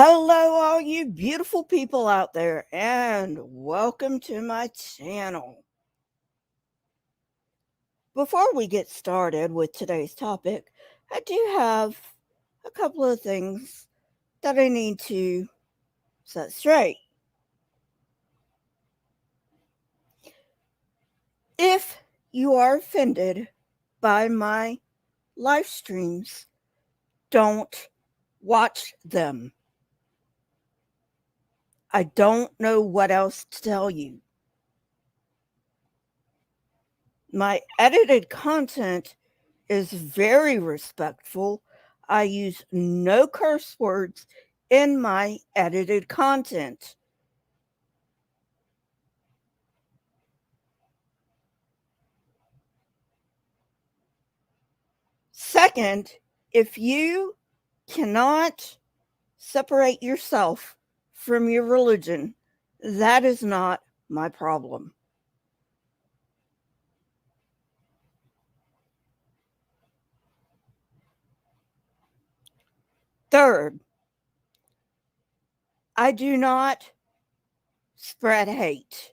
Hello, all you beautiful people out there, and welcome to my channel. Before we get started with today's topic, I do have a couple of things that I need to set straight. If you are offended by my live streams, don't watch them. I don't know what else to tell you. My edited content is very respectful. I use no curse words in my edited content. Second, if you cannot separate yourself from your religion, that is not my problem. Third, I do not spread hate.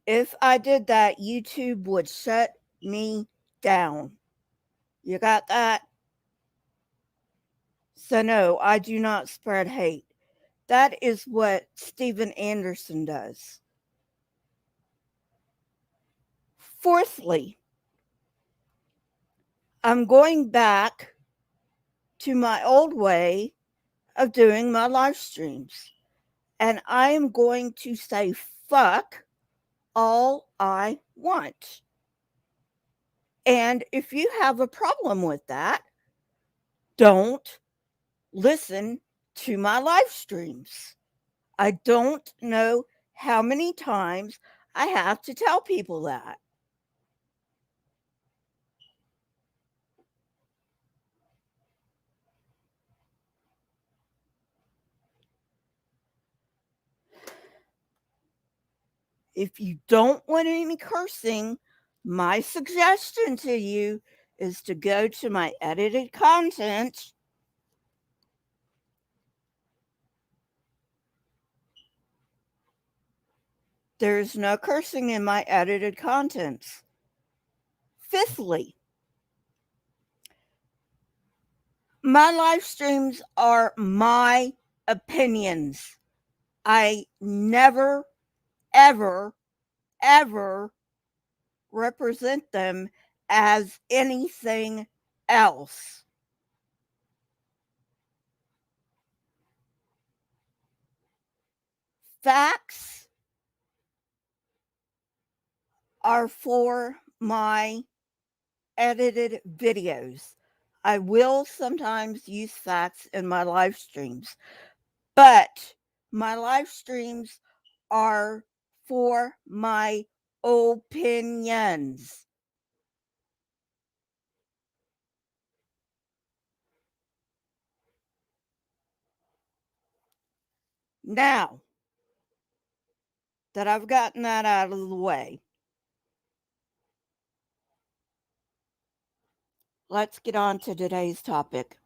If I did that, YouTube would shut me down. You got that? So, no, I do not spread hate. That is what Steven Anderson does. Fourthly, I'm going back to my old way of doing my live streams. And I am going to say fuck all I want. And if you have a problem with that, don't listen to my live streams. I don't know how many times I have to tell people that. If you don't want any cursing, my suggestion to you is to go to my edited content There's no cursing in my edited contents. Fifthly, my live streams are my opinions. I never, ever, ever represent them as anything else. Facts are for my edited videos. I will sometimes use facts in my live streams, but my live streams are for my opinions. Now that I've gotten that out of the way, let's get on to today's topic.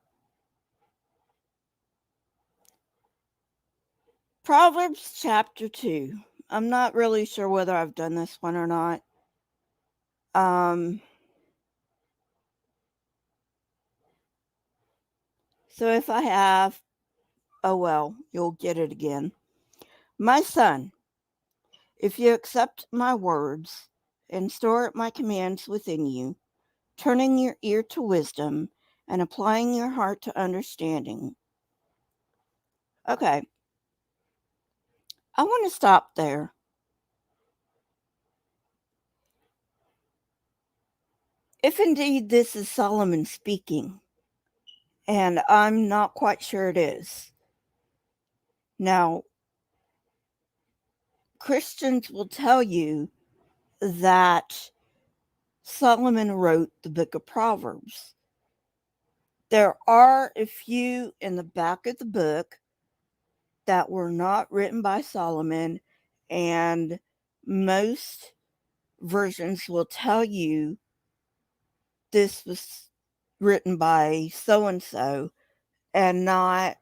Proverbs Chapter 2. I'm not really sure whether I've done this one or not. So if I have, oh well, you'll get it again. My son, if you accept my words and store my commands within you, turning your ear to wisdom and applying your heart to understanding. Okay, I want to stop there. If indeed this is Solomon speaking, and I'm not quite sure it is. Now, Christians will tell you that Solomon wrote the book of Proverbs. There are a few in the back of the book that were not written by Solomon, and most versions will tell you this was written by so and not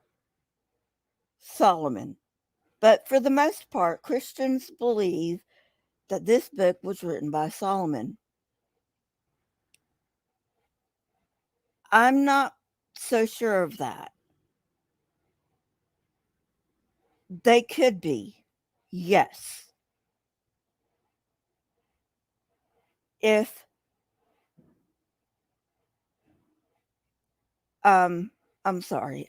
Solomon. But for the most part, Christians believe that this book was written by Solomon. I'm not so sure of that. They could be, yes. If, I'm sorry,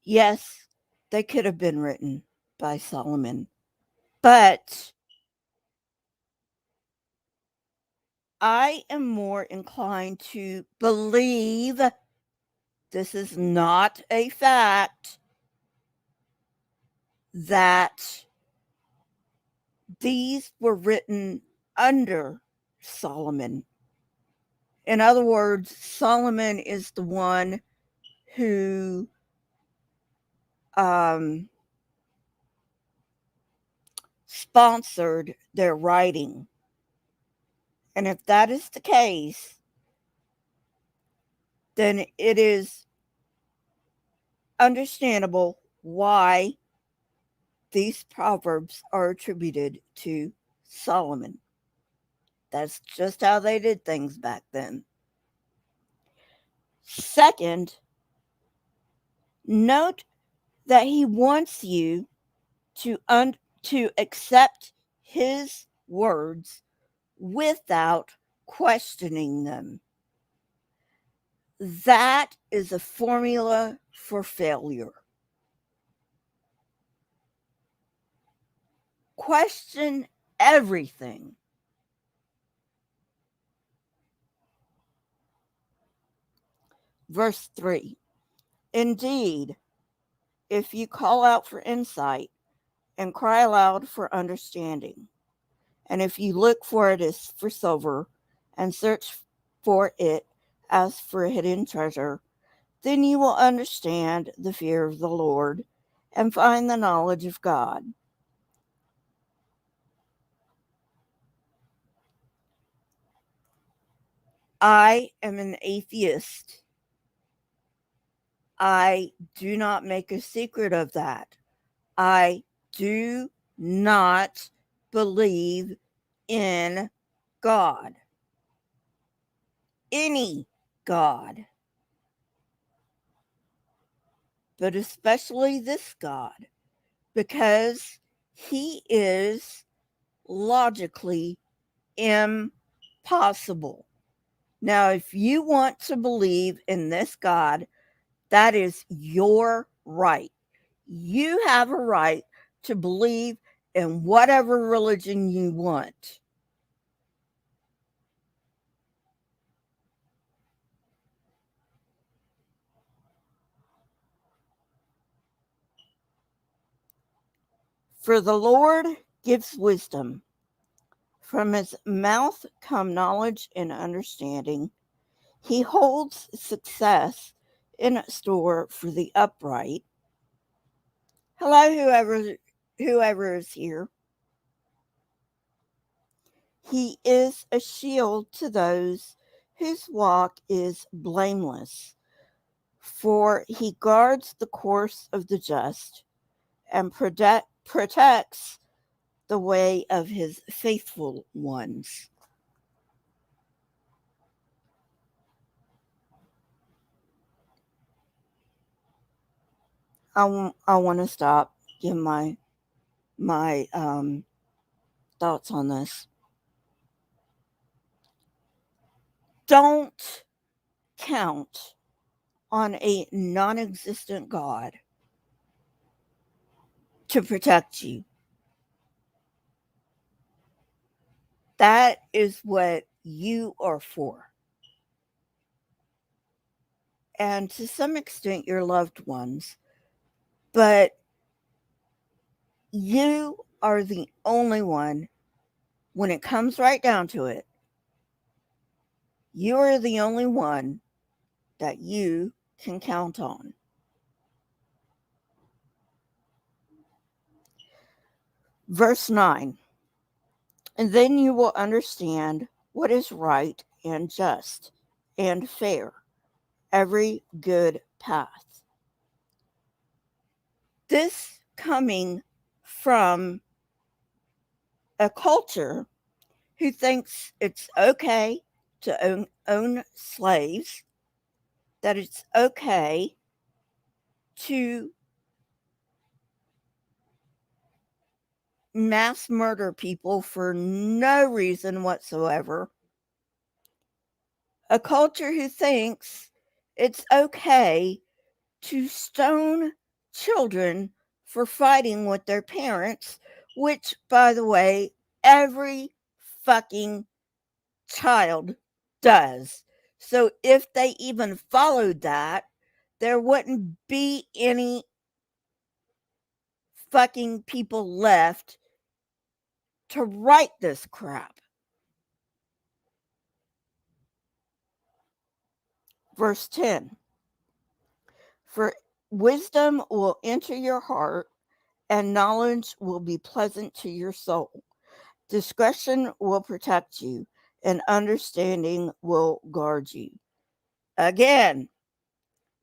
yes, they could have been written by Solomon. But I am more inclined to believe this is not a fact that these were written under Solomon. In other words, Solomon is the one who sponsored their writing. And if that is the case, then it is understandable why these proverbs are attributed to Solomon. That's just how they did things back then. Second, note that he wants you to accept his words without questioning them. That is a formula for failure. Question everything. Verse 3. Indeed, if you call out for insight and cry aloud for understanding, and if you look for it as for silver and search for it as for a hidden treasure, then you will understand the fear of the Lord and find the knowledge of God. I am an atheist. I do not make a secret of that. I do not believe in God. Any God. But especially this God. Because he is logically impossible. Now, if you want to believe in this God, that is your right. You have a right to believe in whatever religion you want. For the Lord gives wisdom. From his mouth come knowledge and understanding. He holds success in store for the upright. Hello, whoever is here. He is a shield to those whose walk is blameless, for he guards the course of the just and protects the way of his faithful ones. I want to stop, give my thoughts on this. Don't count on a non-existent God to protect you. That is what you are for. And to some extent, your loved ones. But you are the only one, when it comes right down to it, you are the only one that you can count on. Verse 9. And then you will understand what is right and just, and fair, every good path. This coming from a culture who thinks it's okay to own slaves, that it's okay to mass murder people for no reason whatsoever, a culture who thinks it's okay to stone children for fighting with their parents, which, by the way, every fucking child does. So if they even followed that, there wouldn't be any fucking people left to write this crap. Verse 10. For wisdom will enter your heart, and knowledge will be pleasant to your soul. Discretion will protect you, and understanding will guard you. Again,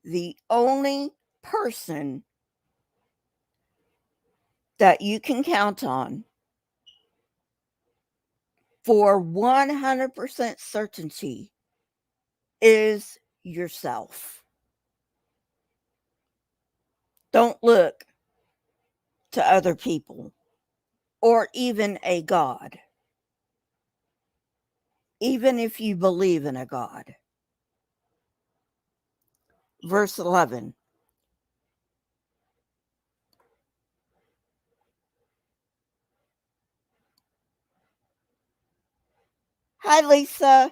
the only person that you can count on for 100% certainty is yourself. Don't look to other people or even a God, even if you believe in a God. Verse 11. Hi, Lisa.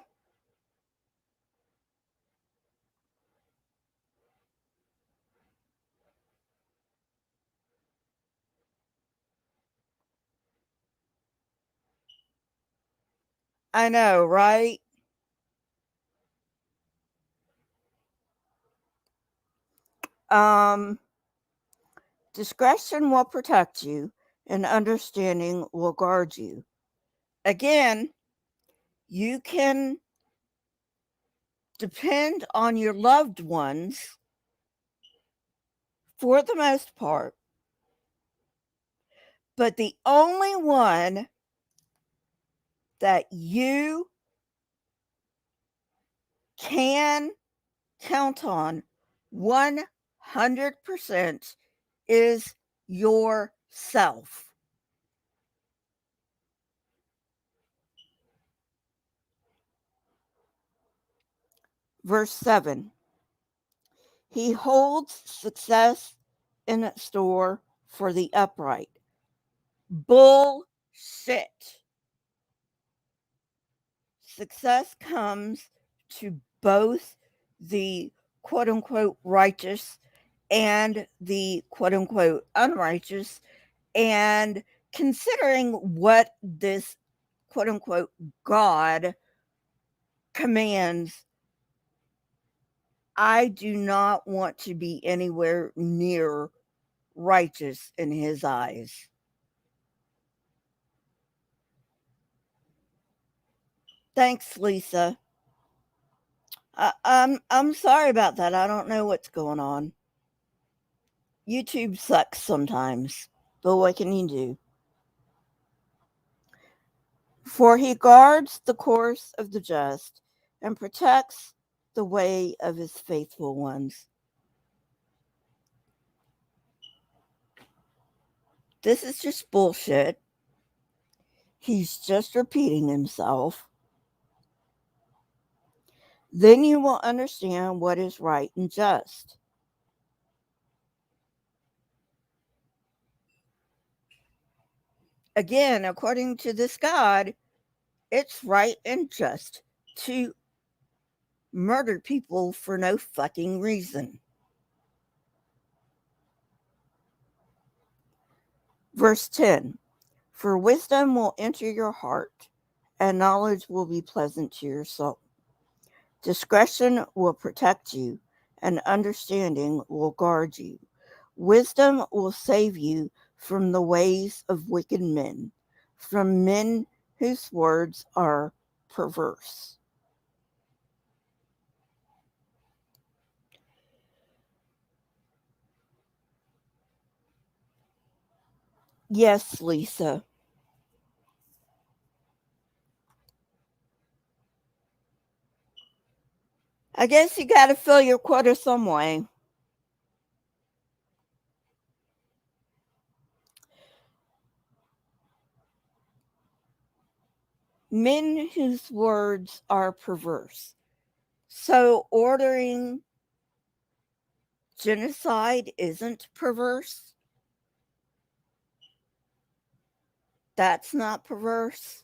I know, right? Discretion will protect you, and understanding will guard you. Again, you can depend on your loved ones for the most part, but the only one that you can count on 100% is yourself. Verse 7. He holds success in store for the upright. Bullshit. Success comes to both the quote unquote righteous and the quote unquote unrighteous. And considering what this quote unquote God commands, I do not want to be anywhere near righteous in his eyes. Thanks, Lisa. I'm sorry about that. I don't know what's going on. YouTube sucks sometimes, but what can you do? For he guards the course of the just and protects the way of his faithful ones. This is just bullshit. He's just repeating himself. Then you will understand what is right and just. Again, according to this God, it's right and just to murder people for no fucking reason. Verse 10. For wisdom will enter your heart, and knowledge will be pleasant to your soul. Discretion will protect you, and understanding will guard you. Wisdom will save you from the ways of wicked men, from men whose words are perverse. Yes, Lisa. I guess you gotta fill your quota some way. Men whose words are perverse. So ordering genocide isn't perverse? That's not perverse?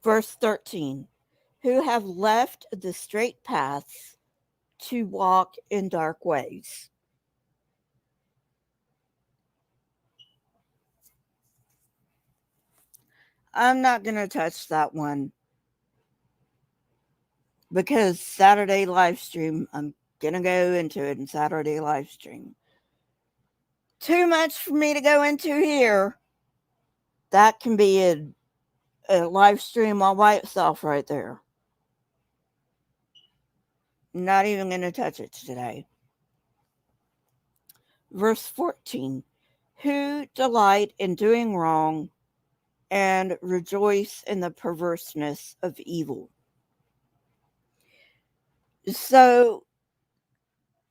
Verse 13, who have left the straight paths to walk in dark ways. I'm not going to touch that one because Saturday live stream, I'm going to go into it in Saturday live stream. Too much for me to go into here. That can be a live stream all by itself right there. Not even going to touch it today. Verse 14, who delight in doing wrong and rejoice in the perverseness of evil. So,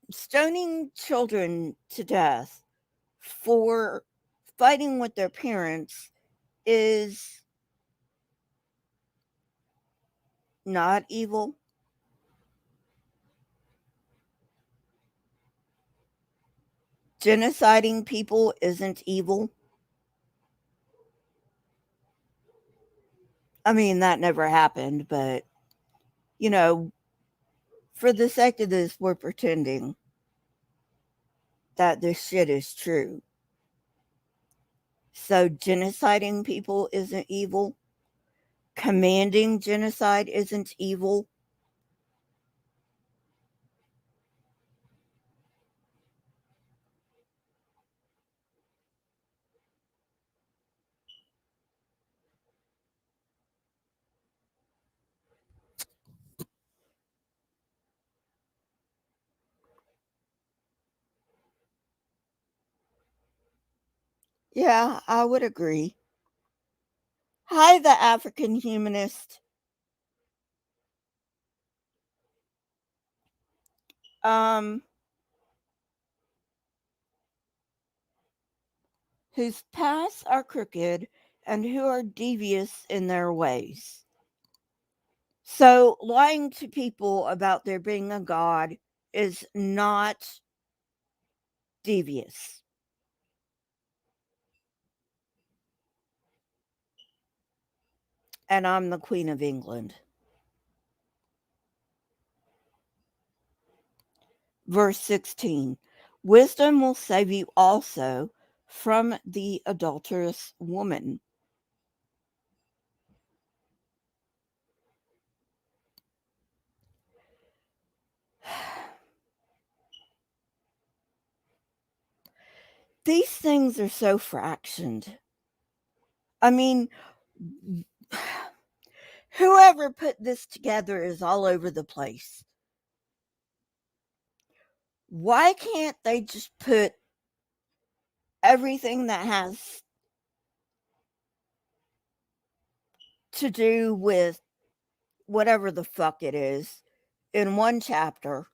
stoning children to death for fighting with their parents is not evil. Genociding people isn't evil. I mean, that never happened, but, you know, for the sake of this, we're pretending that this shit is true. So, genociding people isn't evil. Commanding genocide isn't evil. Yeah, I would agree. Hi, the African humanist. Um, whose paths are crooked and who are devious in their ways. So, lying to people about there being a God is not devious. And I'm the Queen of England. Verse 16, wisdom will save you also from the adulterous woman. These things are so fractioned. I mean, whoever put this together is all over the place. Why can't they just put everything that has to do with whatever the fuck it is in one chapter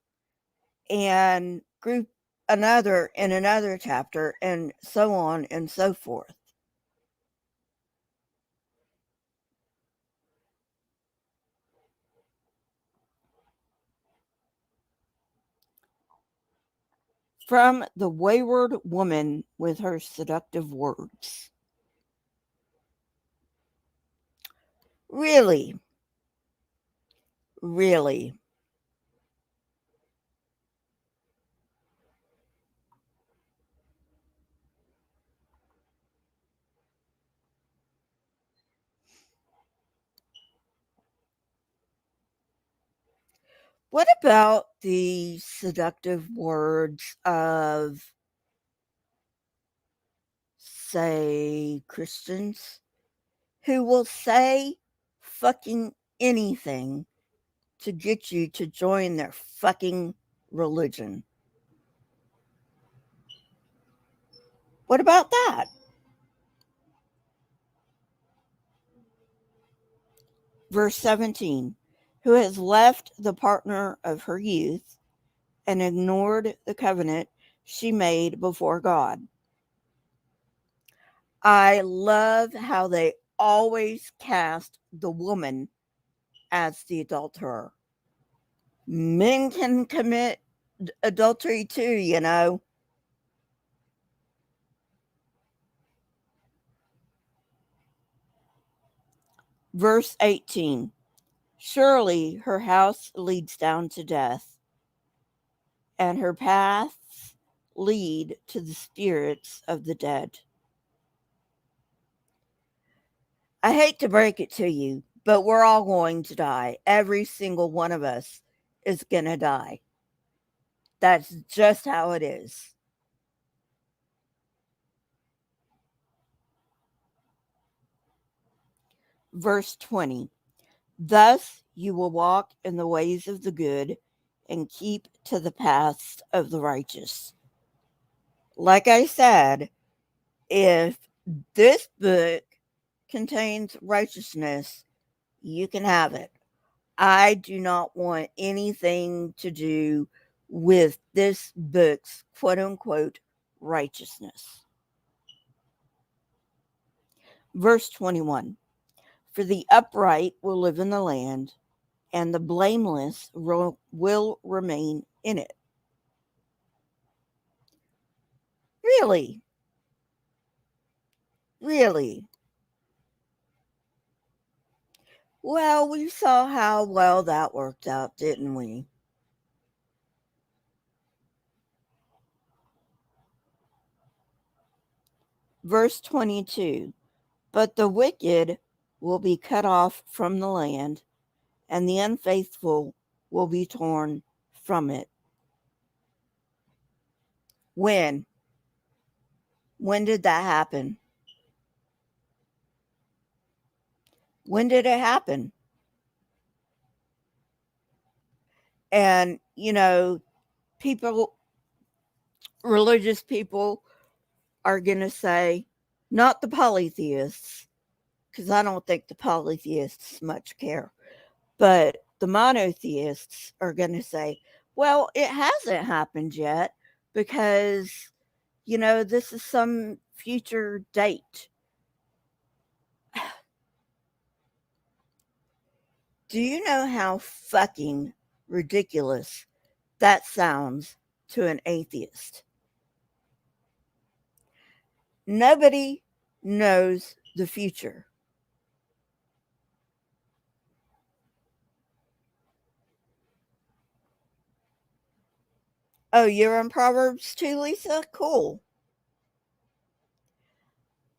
and group another in another chapter and so on and so forth? From the wayward woman with her seductive words. Really? Really? What about the seductive words of, say, Christians who will say fucking anything to get you to join their fucking religion. What about that? Verse 17, who has left the partner of her youth and ignored the covenant she made before God. I love how they always cast the woman as the adulterer. Men can commit adultery too, you know. Verse 18, surely her house leads down to death, and her paths lead to the spirits of the dead. I hate to break it to you, but we're all going to die. Every single one of us is going to die. That's just how it is. Verse 20, thus you will walk in the ways of the good and keep to the paths of the righteous. Like I said, if this book contains righteousness, you can have it. I do not want anything to do with this book's quote unquote righteousness. Verse 21, for the upright will live in the land, and the blameless will remain in it. Really? Really? Well, we saw how well that worked out, didn't we? Verse 22, but the wicked will be cut off from the land, and the unfaithful will be torn from it. When? When did that happen? When did it happen? And, you know, people, religious people are going to say, not the polytheists, because I don't think the polytheists much care, but the monotheists are going to say, well, it hasn't happened yet because, you know, this is some future date. Do you know how fucking ridiculous that sounds to an atheist? Nobody knows the future. Oh, you're in Proverbs too, Lisa? Cool.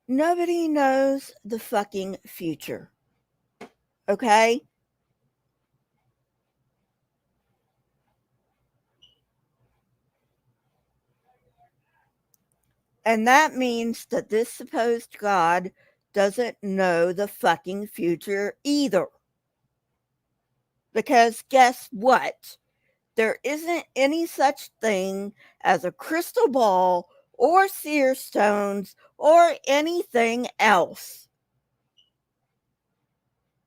Nobody knows the fucking future. Okay? And that means that this supposed God doesn't know the fucking future either. Because guess what? There isn't any such thing as a crystal ball or seer stones or anything else.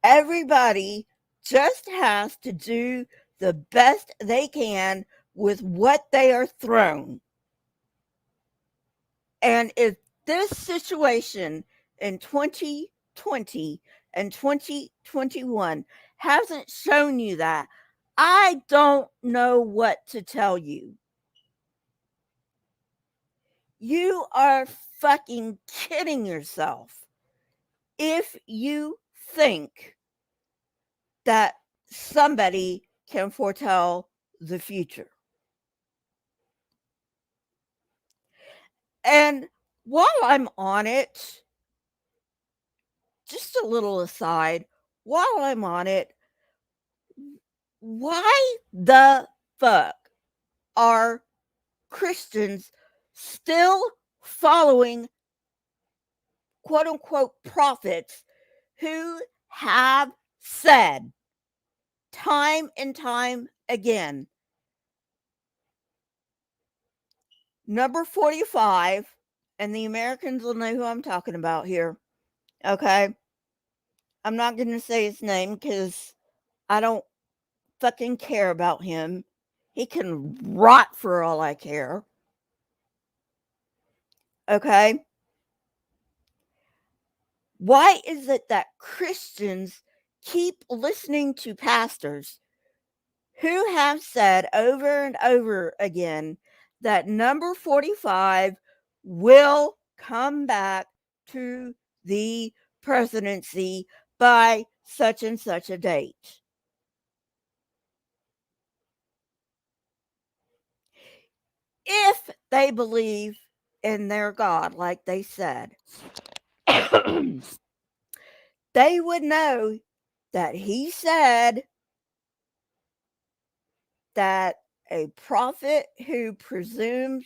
Everybody just has to do the best they can with what they are thrown. And if this situation in 2020 and 2021 hasn't shown you that, I don't know what to tell you. You are fucking kidding yourself if you think that somebody can foretell the future. And while I'm on it, just a little aside, while I'm on it, why the fuck are Christians still following quote unquote prophets who have said time and time again. Number 45, and the Americans will know who I'm talking about here. Okay? I'm not going to say his name because I don't fucking care about him. He can rot for all I care. Okay? Why is it that Christians keep listening to pastors who have said over and over again that number 45 will come back to the presidency by such and such a date? If they believe in their God, like they said, they would know that he said that a prophet who presumes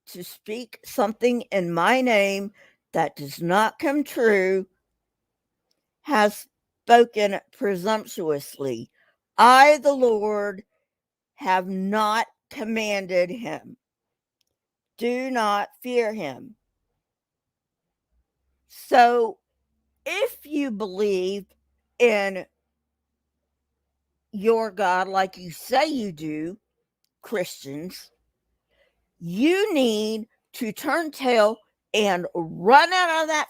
to speak something in my name that does not come true has spoken presumptuously. I, the Lord, have not commanded him. Do not fear him. So, if you believe in your God like you say you do, Christians, you need to turn tail and run out of that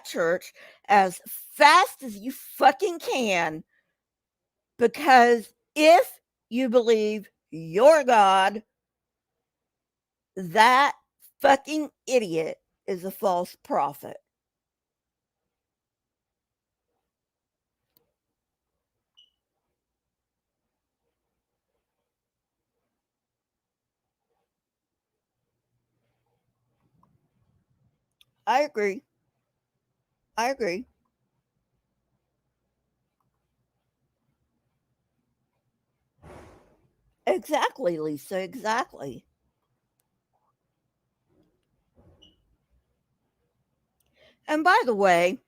church as fast as you fucking can, because if you believe your God, that fucking idiot is a false prophet. I agree. I agree. Exactly, Lisa. Exactly. And by the way,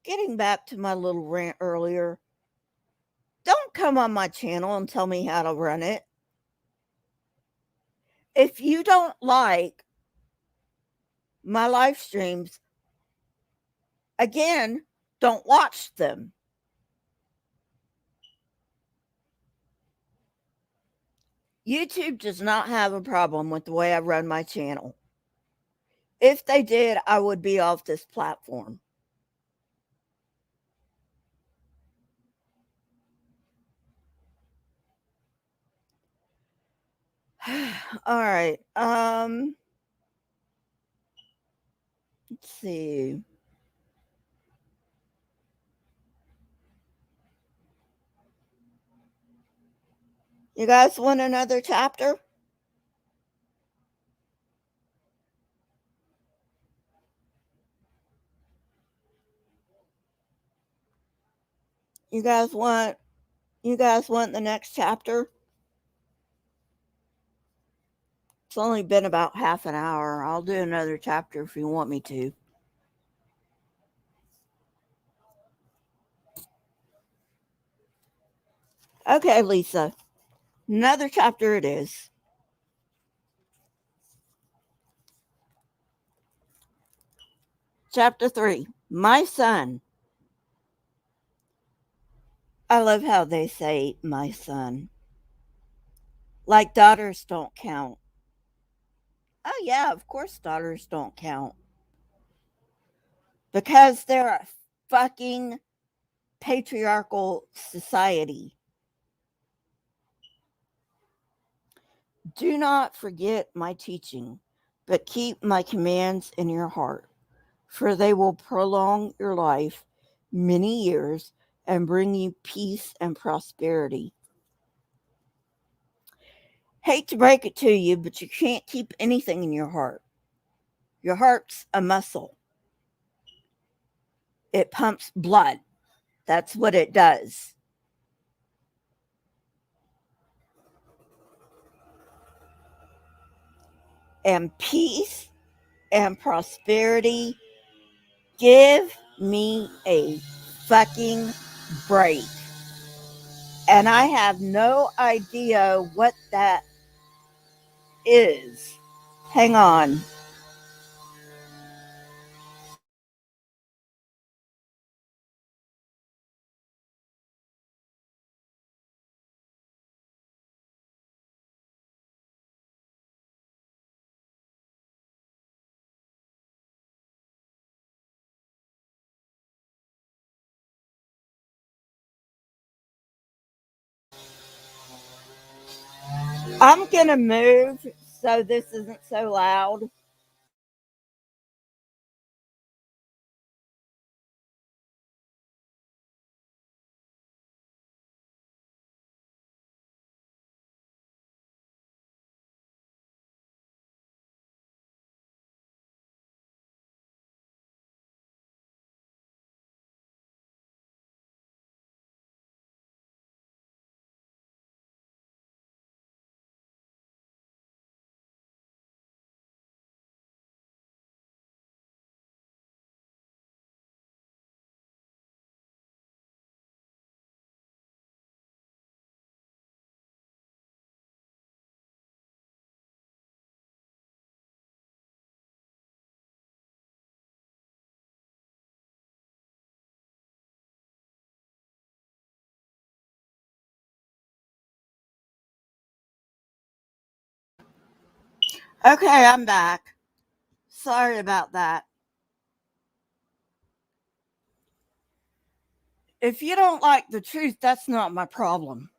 getting back to my little rant earlier, don't come on my channel and tell me how to run it. If you don't like my live streams, again, don't watch them. YouTube does not have a problem with the way I run my channel. If they did, I would be off this platform. All right. Let's see. You guys want another chapter? You guys want the next chapter? It's only been about half an hour. I'll do another chapter if you want me to. Okay, Lisa. Another chapter it is. Chapter 3. My son. I love how they say my son. Like daughters don't count. Oh, yeah, of course daughters don't count. Because they're a fucking patriarchal society. Do not forget my teaching, but keep my commands in your heart, for they will prolong your life many years and bring you peace and prosperity. Hate to break it to you, but you can't keep anything in your heart. Your heart's a muscle. It pumps blood. That's what it does. And peace and prosperity, give me a fucking break. And I have no idea what that is. Hang on. I'm going to move so this isn't so loud. Okay, I'm back. Sorry about that. If you don't like the truth, that's not my problem.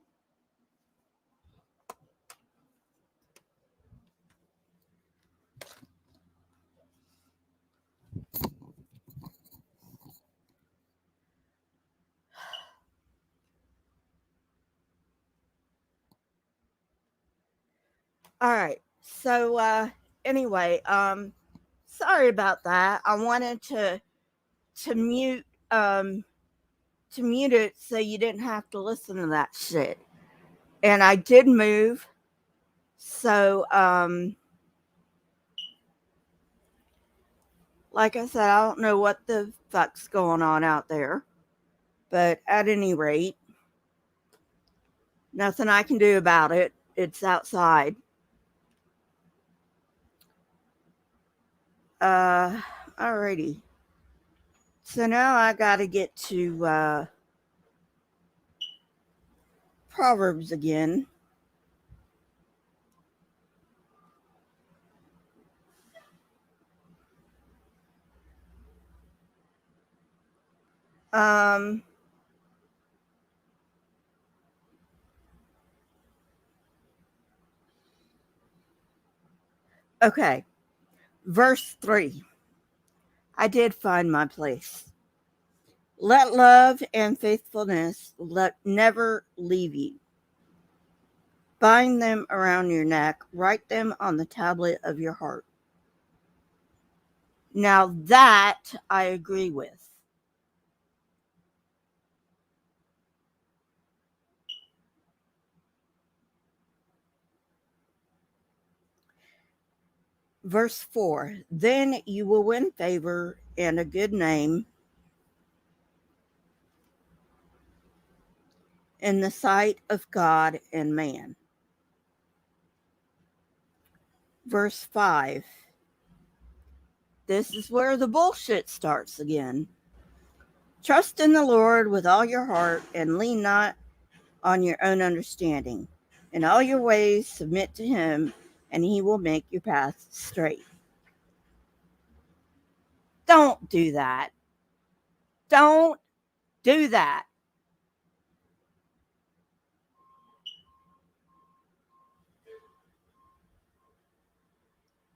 All right. So anyway, sorry about that. I wanted to mute um to mute it so you didn't have to listen to that shit. And I did move. So like I said, I don't know what the fuck's going on out there. But at any rate, nothing I can do about it. It's outside. Uh Alrighty. So now I gotta get to Proverbs again. Um okay. Verse 3. I did find my place. Let love and faithfulness never leave you. Bind them around your neck, write them on the tablet of your heart. Now that I agree with. Verse 4. Then you will win favor and a good name in the sight of God and man. Verse 5. This is where the bullshit starts again. Trust in the Lord with all your heart and lean not on your own understanding. In all your ways, submit to him, and he will make your path straight. Don't do that. Don't do that.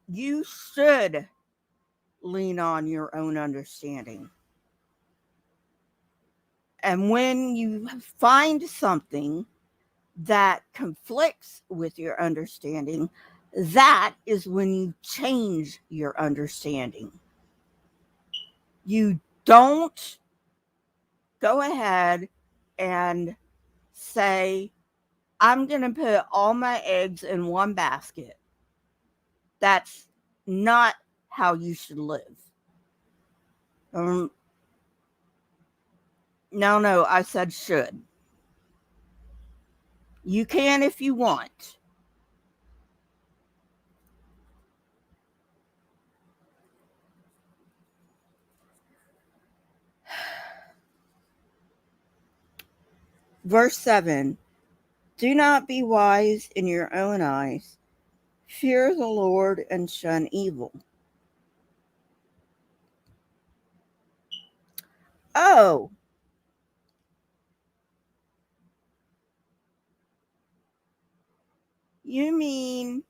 You should lean on your own understanding. And when you find something that conflicts with your understanding, that is when you change your understanding. You don't go ahead and say, I'm going to put all my eggs in one basket. That's not how you should live. Um, No, I said should. You can if you want. Verse 7. Do not be wise in your own eyes. Fear the Lord and shun evil. Oh, you mean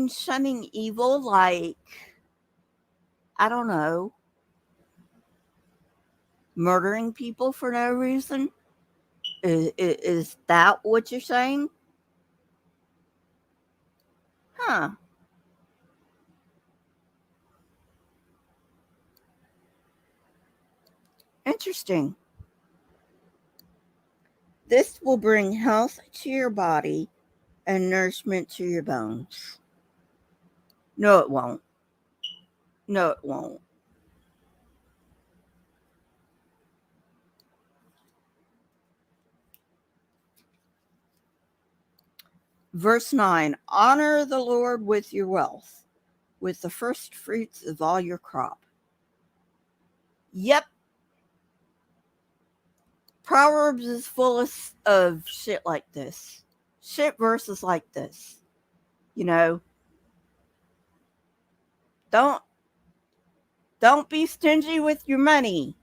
shunning evil, like, I don't know, murdering people for no reason? Is that what you're saying? Huh. Interesting. This will bring health to your body and nourishment to your bones. No, it won't. No, it won't. Verse 9. Honor the Lord with your wealth, with the first fruits of all your crop. Yep. Proverbs is full of shit like this. Shit verses like this. You know, don't be stingy with your money.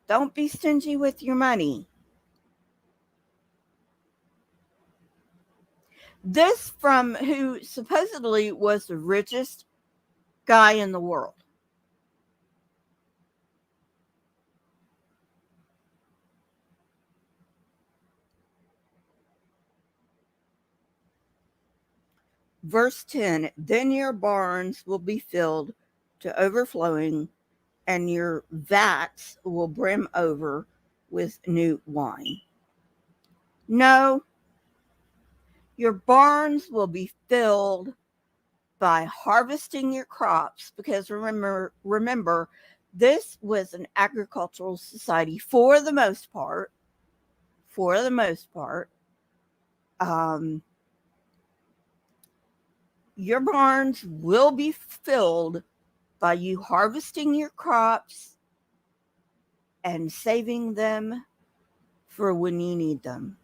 Don't be stingy with your money. This from who supposedly was the richest guy in the world. Verse 10. Then your barns will be filled to overflowing, and your vats will brim over with new wine. No, your barns will be filled by harvesting your crops, because remember, this was an agricultural society for the most part. For the most part, your barns will be filled by you harvesting your crops and saving them for when you need them.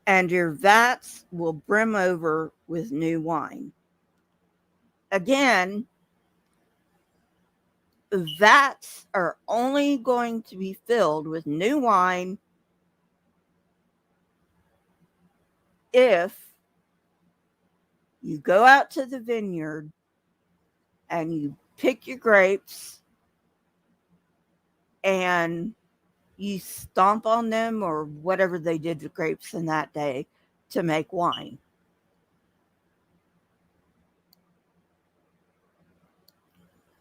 And your vats will brim over with new wine. Again, vats are only going to be filled with new wine if you go out to the vineyard and you pick your grapes and you stomp on them, or whatever they did to grapes in that day, to make wine.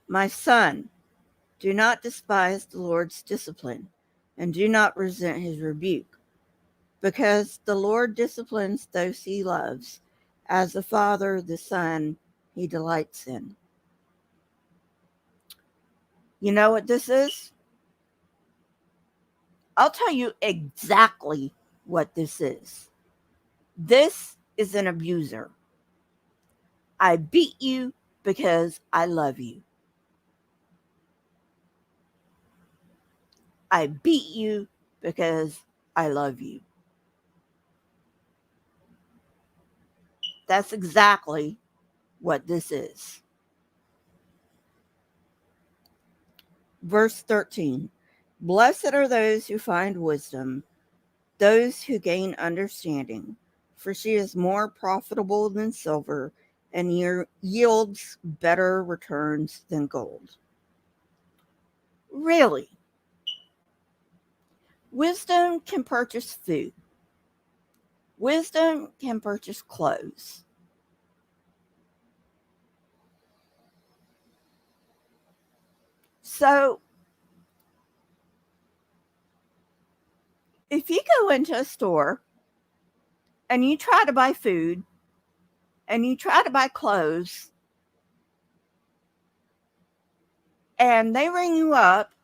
My son, do not despise the Lord's discipline, and do not resent his rebuke, because the Lord disciplines those he loves, as the father the son he delights in. You know what this is? I'll tell you exactly what this is. This is an abuser. I beat you because I love you. I beat you because I love you. That's exactly what this is. Verse 13. Blessed are those who find wisdom, those who gain understanding, for she is more profitable than silver and yields better returns than gold. Really? Wisdom can purchase food. Wisdom can purchase clothes. So, if you go into a store and you try to buy food, and you try to buy clothes, and they ring you up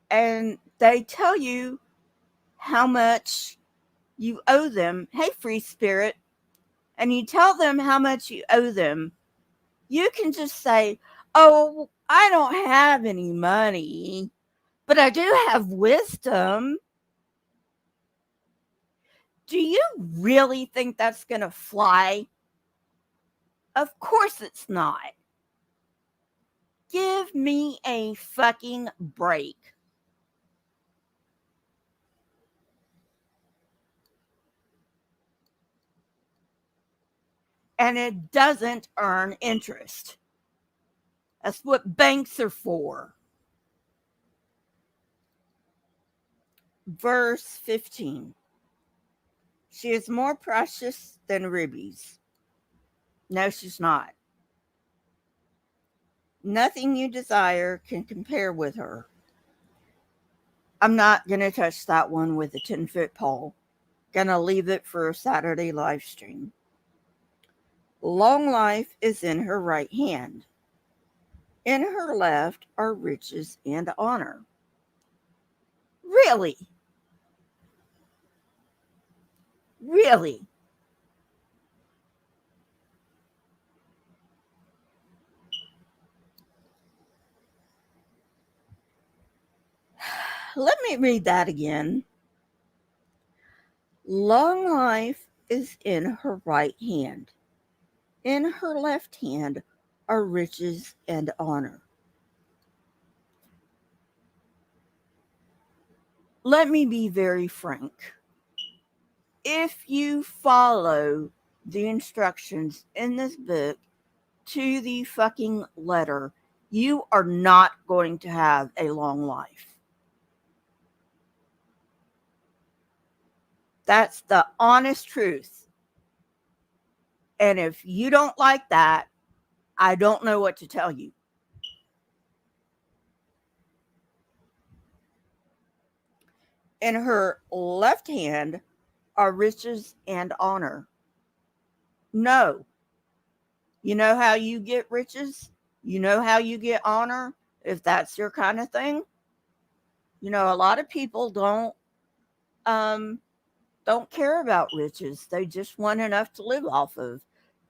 and they tell you how much you owe them. Hey, free spirit. And you tell them how much you owe them. You can just say, oh, I don't have any money, but I do have wisdom. Do you really think that's going to fly? Of course it's not. Give me a fucking break. And it doesn't earn interest. That's what banks are for. Verse 15. She is more precious than rubies. No, she's not. Nothing you desire can compare with her. I'm not going to touch that one with a 10-foot pole. Gonna leave it for a Saturday live stream. Long life is in her right hand. In her left are riches and honor. Really? Really? Let me read that again. Long life is in her right hand. In her left hand are riches and honor. Let me be very frank. If you follow the instructions in this book to the fucking letter, you are not going to have a long life. That's the honest truth. And if you don't like that, I don't know what to tell you. In her left hand are riches and honor. No. You know how you get riches? You know how you get honor? If that's your kind of thing? You know, a lot of people don't care about riches. They just want enough to live off of.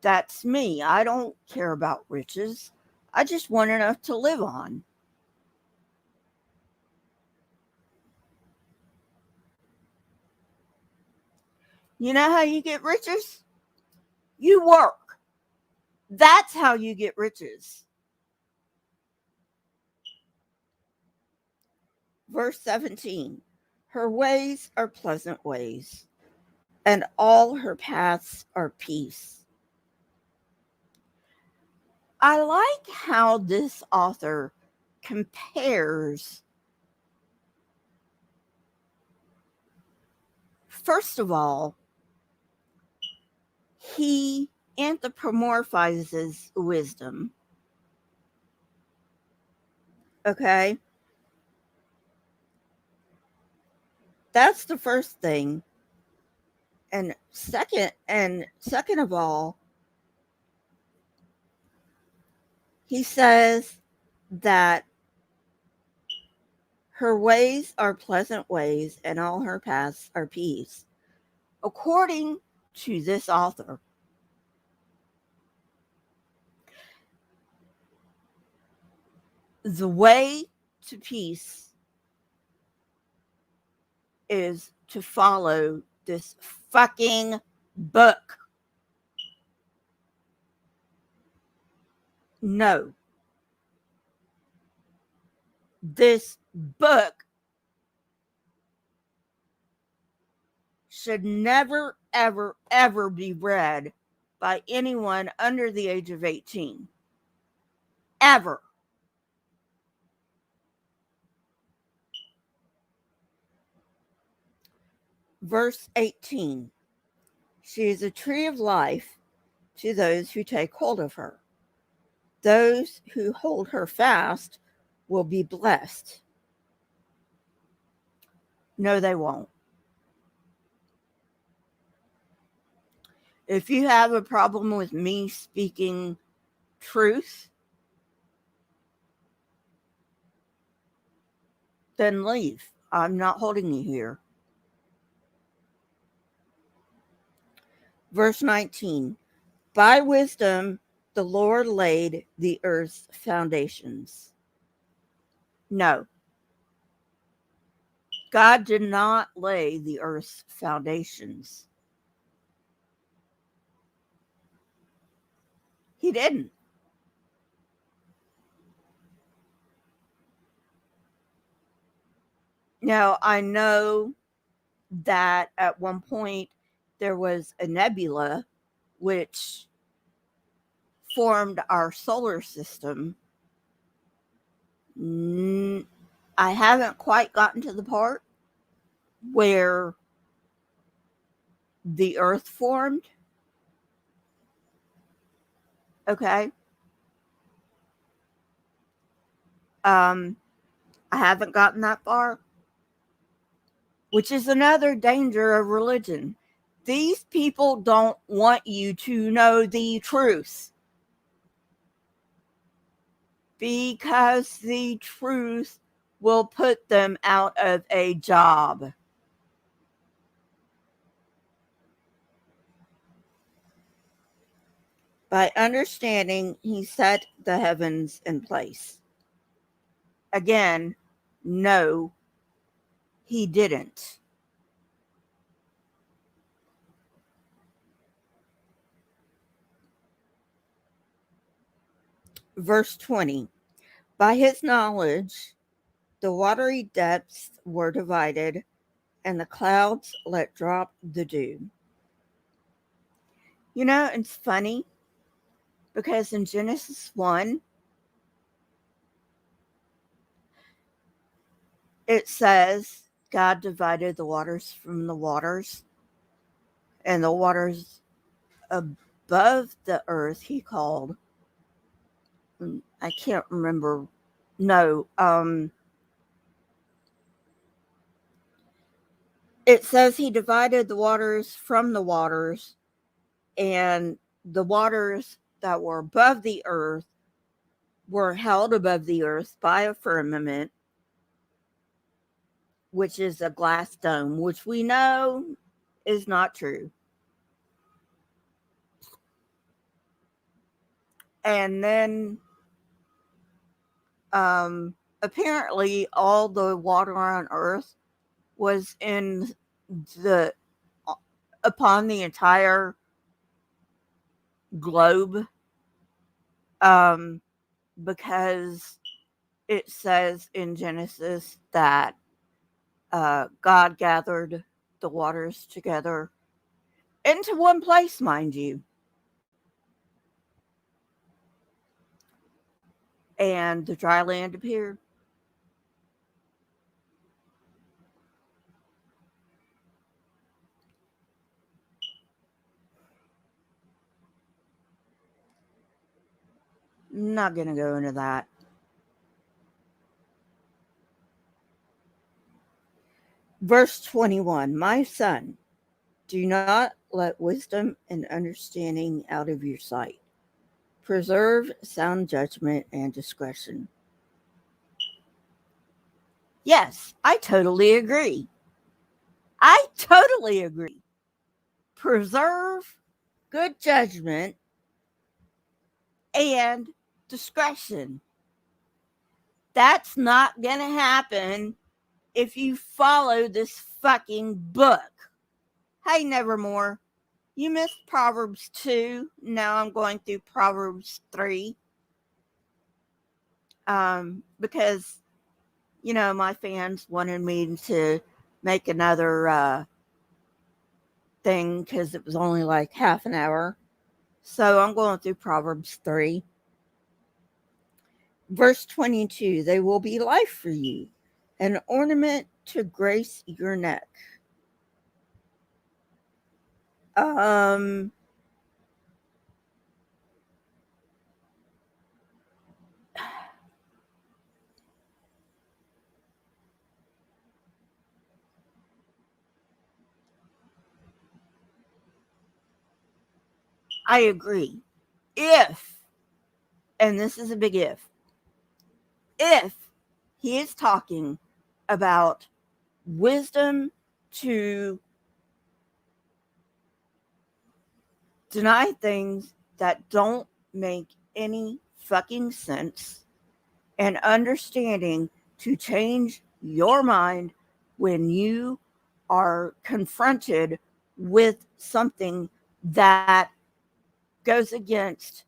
That's me. I don't care about riches. I just want enough to live on. You know how you get riches? You work. That's how you get riches. Verse 17. Her ways are pleasant ways, and all her paths are peace. I like how this author compares, first of all, he anthropomorphizes wisdom. Okay? That's the first thing. And second of all, he says that her ways are pleasant ways and all her paths are peace. According to this author, the way to peace is to follow this fucking book. No. This book should never, ever, ever be read by anyone under the age of 18. Ever. Verse 18. She is a tree of life to those who take hold of her. Those who hold her fast will be blessed. No, they won't. If you have a problem with me speaking truth, then leave. I'm not holding you here. Verse 19. By wisdom, the Lord laid the earth's foundations. No, God did not lay the earth's foundations. He didn't. Now, I know that at one point there was a nebula which formed our solar system. I haven't quite gotten to the part where the earth formed. Okay. I haven't gotten that far, which is another danger of religion. These people don't want you to know the truth because the truth will put them out of a job. By understanding, he set the heavens in place. Again, no, he didn't. Verse 20. By his knowledge, the watery depths were divided, and the clouds let drop the dew. You know, it's funny because in Genesis 1, it says God divided the waters from the waters, and the waters above the earth he called, I can't remember. No, it says he divided the waters from the waters, and the waters that were above the earth were held above the earth by a firmament, which is a glass dome, which we know is not true. And then apparently all the water on earth was in the upon the entire globe, because it says in Genesis that God gathered the waters together into one place, mind you, and the dry land appeared. Not going to go into that. Verse 21. My son, do not let wisdom and understanding out of your sight. Preserve sound judgment and discretion. Yes, I totally agree. I totally agree. Preserve good judgment and discretion. That's not going to happen if you follow this fucking book. Hey, Nevermore, you missed Proverbs 2. Now I'm going through Proverbs 3. Because, you know, my fans wanted me to make another thing because it was only like half an hour. So I'm going through Proverbs 3. Verse 22, they will be life for you, an ornament to grace your neck. Um, I agree. If, and this is a big if he is talking about wisdom to deny things that don't make any fucking sense, and understanding to change your mind when you are confronted with something that goes against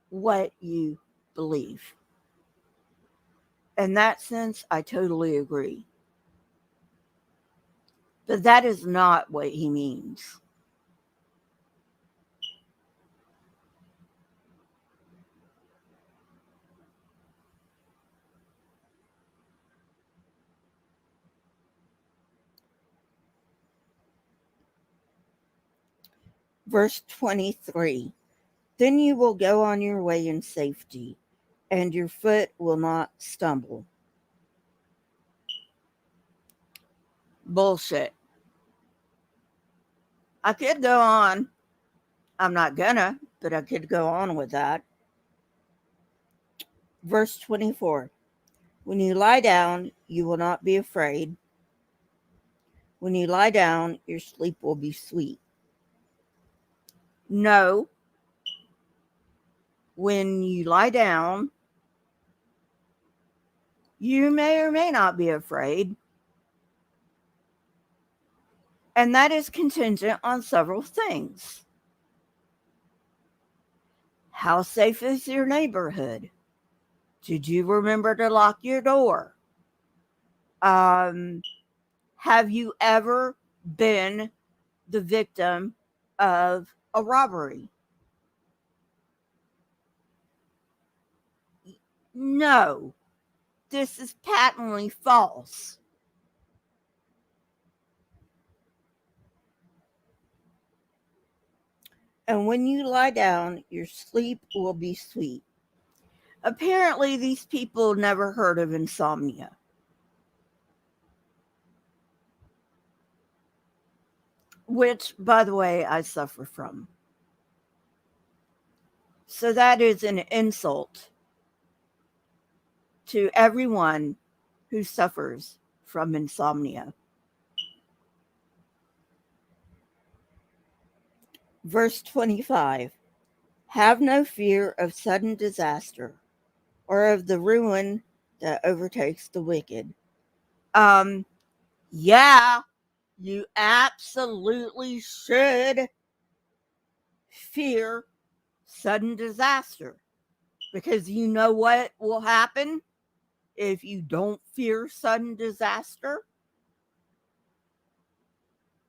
what you believe. In that sense, I totally agree. But that is not what he means. Verse 23, then you will go on your way in safety, and your foot will not stumble. Bullshit. I could go on. I'm not gonna, but I could go on with that. Verse 24, when you lie down, you will not be afraid. When you lie down, your sleep will be sweet. No, when you lie down, you may or may not be afraid. And that is contingent on several things. How safe is your neighborhood? Did you remember to lock your door? Have you ever been the victim of a robbery? No, this is patently false. And when you lie down, your sleep will be sweet. Apparently, these people never heard of insomnia, which, by the way, I suffer from. So that is an insult to everyone who suffers from insomnia. Verse 25, have no fear of sudden disaster or of the ruin that overtakes the wicked. Um, yeah, you absolutely should fear sudden disaster, because you know what will happen if you don't fear sudden disaster?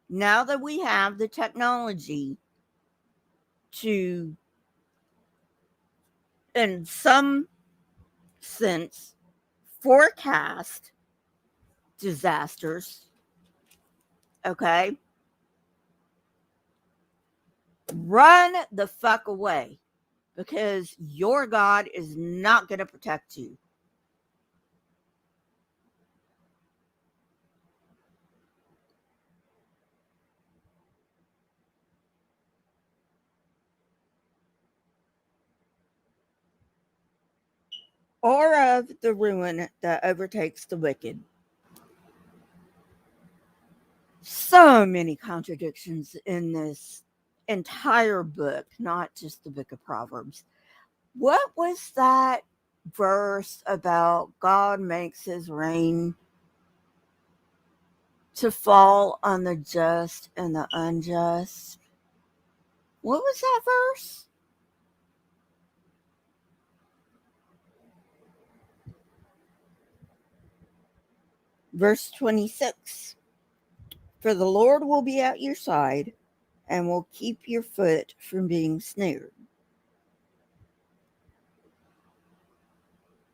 Now that we have the technology to, in some sense, forecast disasters, okay, run the fuck away, because your God is not going to protect you. Or of the ruin that overtakes the wicked. So many contradictions in this entire book, not just the book of Proverbs. What was that verse about God makes his rain to fall on the just and the unjust? What was that verse? Verse 26. For the Lord will be at your side and will keep your foot from being snared.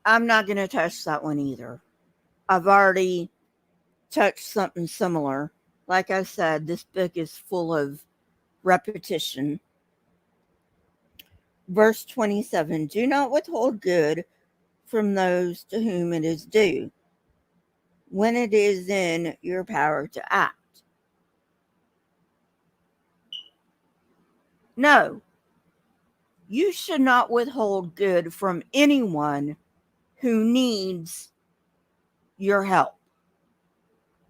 I'm not going to touch that one either. I've already touched something similar. Like I said, this book is full of repetition. Verse 27, do not withhold good from those to whom it is due, when it is in your power to act. No, you should not withhold good from anyone who needs your help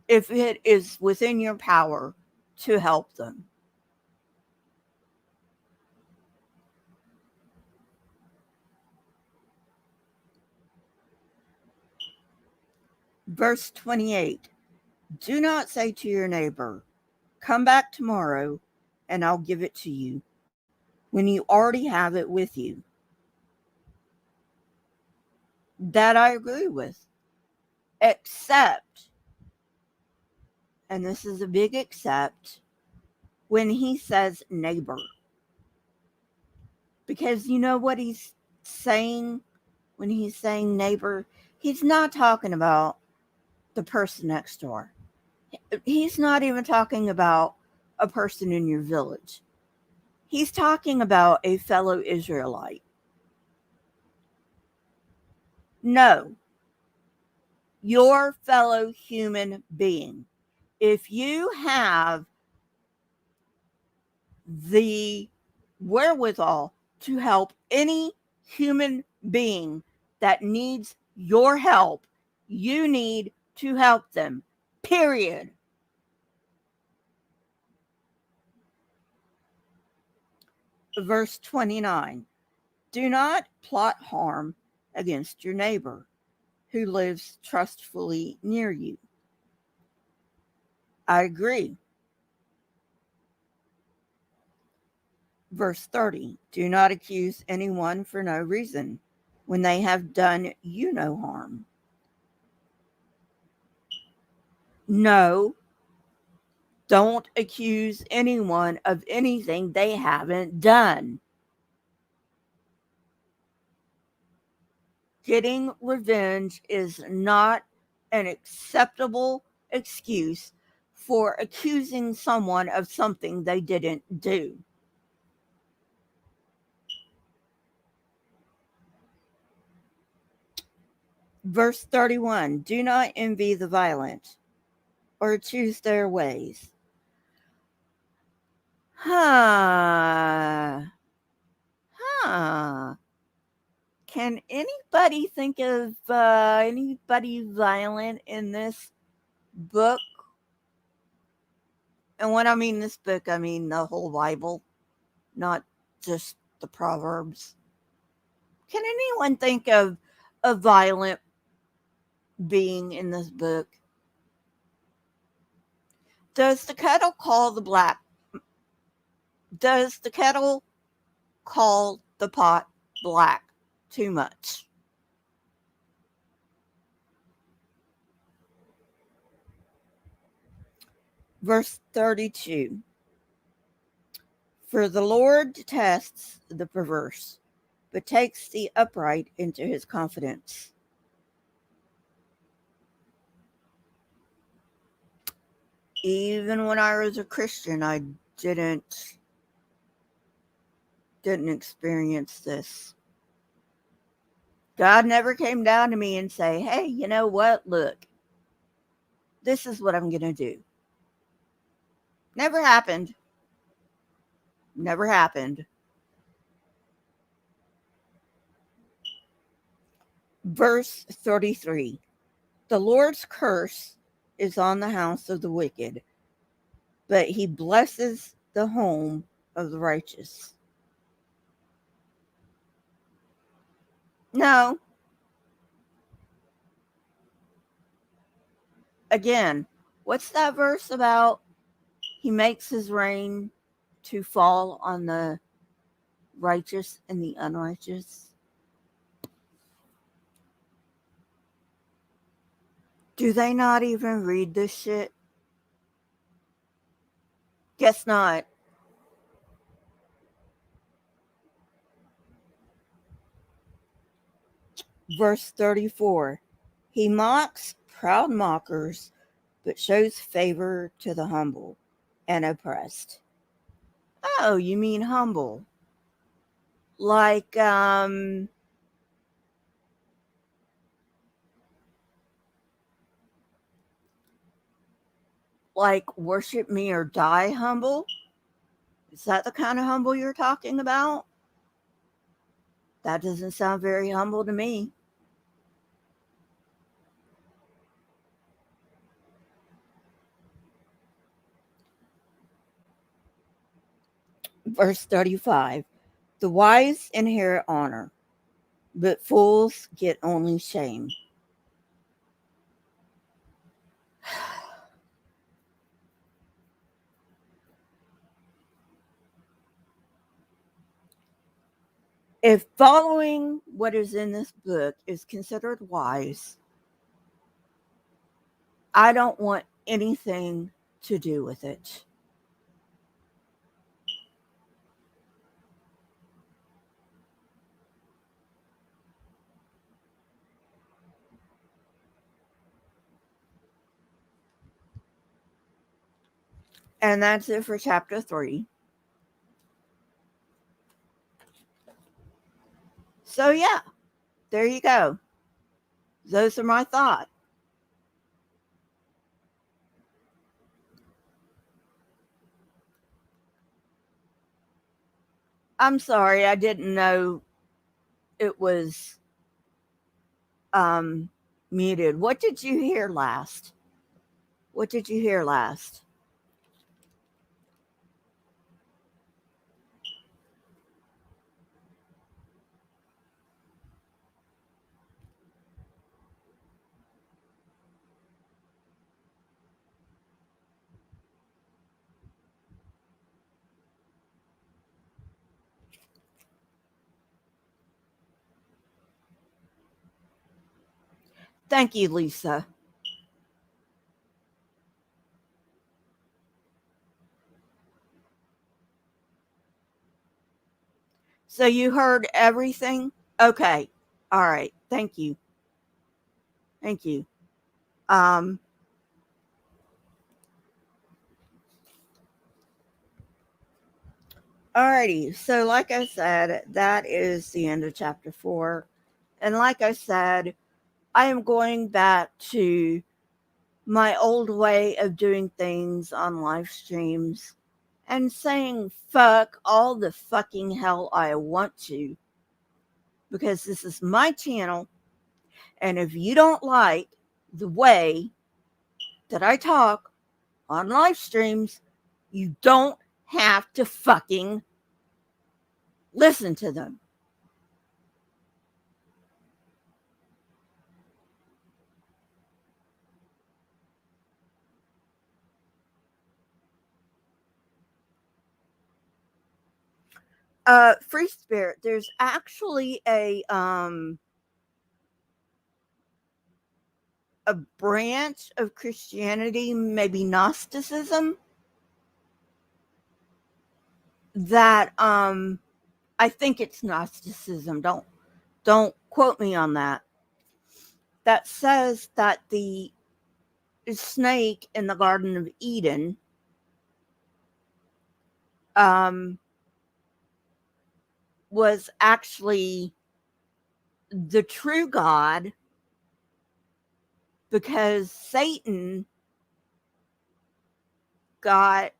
if it is within your power to help them. Verse 28. Do not say to your neighbor, come back tomorrow and I'll give it to you, when you already have it with you. That I agree with. Except, and this is a big except, when he says neighbor. Because you know what he's saying when he's saying neighbor? He's not talking about the person next door. He's not even talking about a person in your village. He's talking about a fellow Israelite. No, your fellow human being. If you have the wherewithal to help any human being that needs your help, you need to help them. Period. Verse 29. Do not plot harm against your neighbor who lives trustfully near you. I agree. Verse 30. Do not accuse anyone for no reason when they have done you no harm. No, don't accuse anyone of anything they haven't done. Getting revenge is not an acceptable excuse for accusing someone of something they didn't do. Verse 31. Do not envy the violent or choose their ways. Huh. Can anybody think of anybody violent in this book? And when I mean this book, I mean the whole Bible, not just the Proverbs. Can anyone think of a violent being in this book? Does the kettle call the black? Does the kettle call the pot black too much? Verse 32. For the Lord detests the perverse, but takes the upright into his confidence. Even when I was a Christian, I didn't experience this. God never came down to me and say, hey, you know what? Look, this is what I'm going to do. Never happened. Never happened. Verse 33. The Lord's curse is on the house of the wicked, but he blesses the home of the righteous. No. Again, what's that verse about? He makes his rain to fall on the righteous and the unrighteous. Do they not even read this shit? Guess not. Verse 34. He mocks proud mockers, but shows favor to the humble and oppressed. Oh, you mean humble. Like, worship me or die humble? Is that the kind of humble you're talking about? That doesn't sound very humble to me. Verse 35. The wise inherit honor, but fools get only shame. If following what is in this book is considered wise, I don't want anything to do with it. And that's it for chapter 3. So, yeah, there you go. Those are my thoughts. I'm sorry, I didn't know it was muted. What did you hear last? What did you hear last? Thank you, Lisa. So you heard everything? Okay. All right. Thank you. Thank you. Um, Alrighty. So, like I said, that is the end of chapter 4. And like I said, I am going back to my old way of doing things on live streams and saying fuck all the fucking hell I want to, because this is my channel. And if you don't like the way that I talk on live streams, you don't have to fucking listen to them. Free spirit. There's actually a branch of Christianity, maybe Gnosticism, that I think it's Gnosticism. Don't quote me on that. That says that the snake in the Garden of Eden um was actually the true God, because Satan got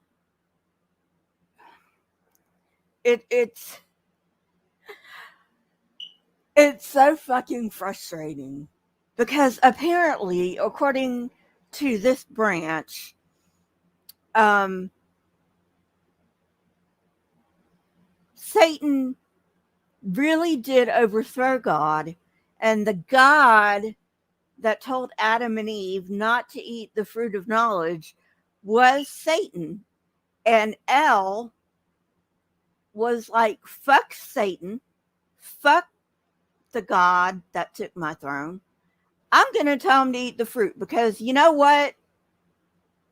it's so fucking frustrating, because apparently, according to this branch, um Satan really did overthrow God, and the God that told Adam and Eve not to eat the fruit of knowledge was Satan. And El was like, fuck Satan, fuck the God that took my throne. I'm going to tell him to eat the fruit, because you know what?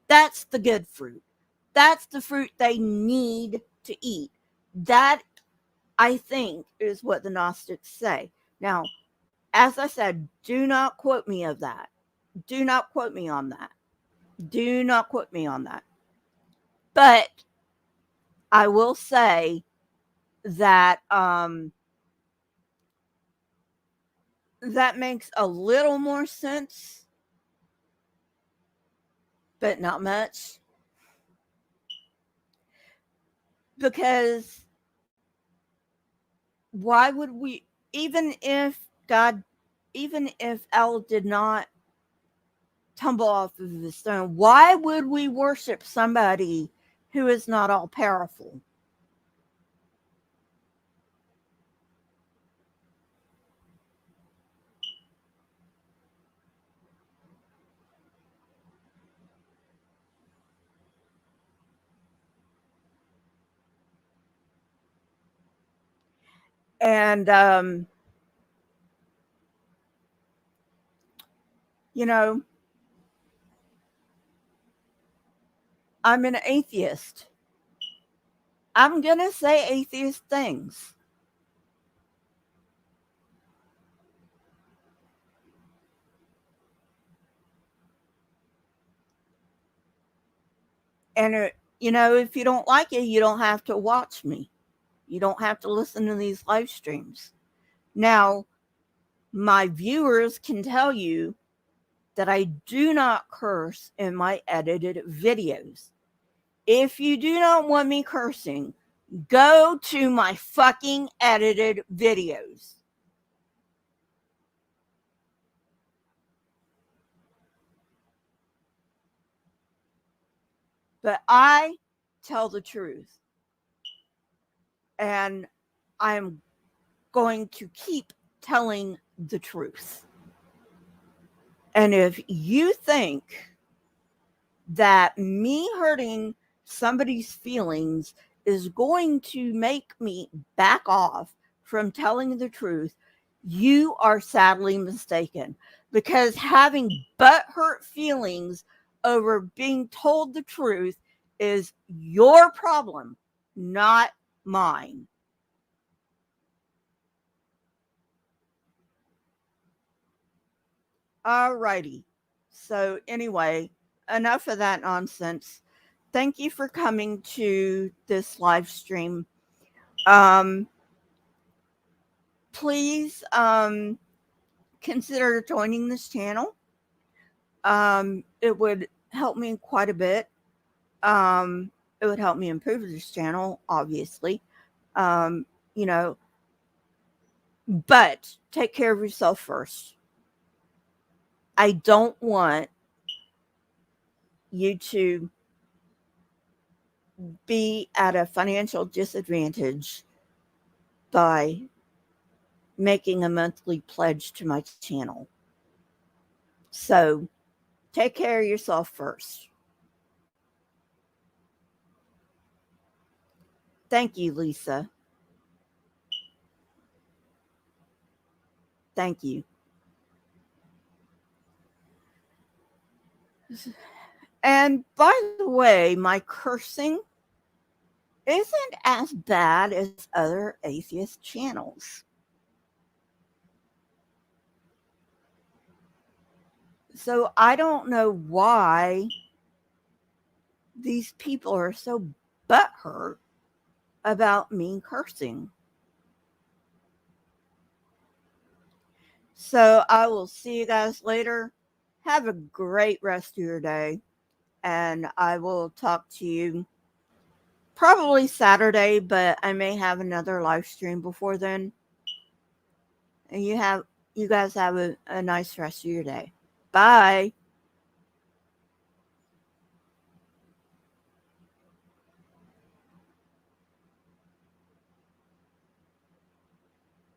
That's the good fruit. That's the fruit they need to eat. That, I think, is what the Gnostics say. Now, as I said, do not quote me of that. Do not quote me on that. Do not quote me on that. But I will say that that makes a little more sense, but not much. Because why would we, even if God, even if El did not tumble off of his throne, why would we worship somebody who is not all powerful? And, you know, I'm an atheist. I'm going to say atheist things. And, if you don't like it, you don't have to watch me. You don't have to listen to these live streams. Now, my viewers can tell you that I do not curse in my edited videos. If you do not want me cursing, go to my fucking edited videos. But I tell the truth. And I'm going to keep telling the truth. And if you think that me hurting somebody's feelings is going to make me back off from telling the truth, you are sadly mistaken. Because having butthurt feelings over being told the truth is your problem, not mine. Alrighty. So anyway, enough of that nonsense. Thank you for coming to this live stream. Please consider joining this channel. It would help me quite a bit. It would help me improve this channel, obviously. Um, you know, but take care of yourself first. I don't want you to be at a financial disadvantage by making a monthly pledge to my channel. So take care of yourself first. Thank you, Lisa. Thank you. And by the way, my cursing isn't as bad as other atheist channels. So I don't know why these people are so butthurt about me cursing. So I will see you guys later. Have a great rest of your day. And I will talk to you probably Saturday, but I may have another live stream before then. And you guys have a nice rest of your day. Bye.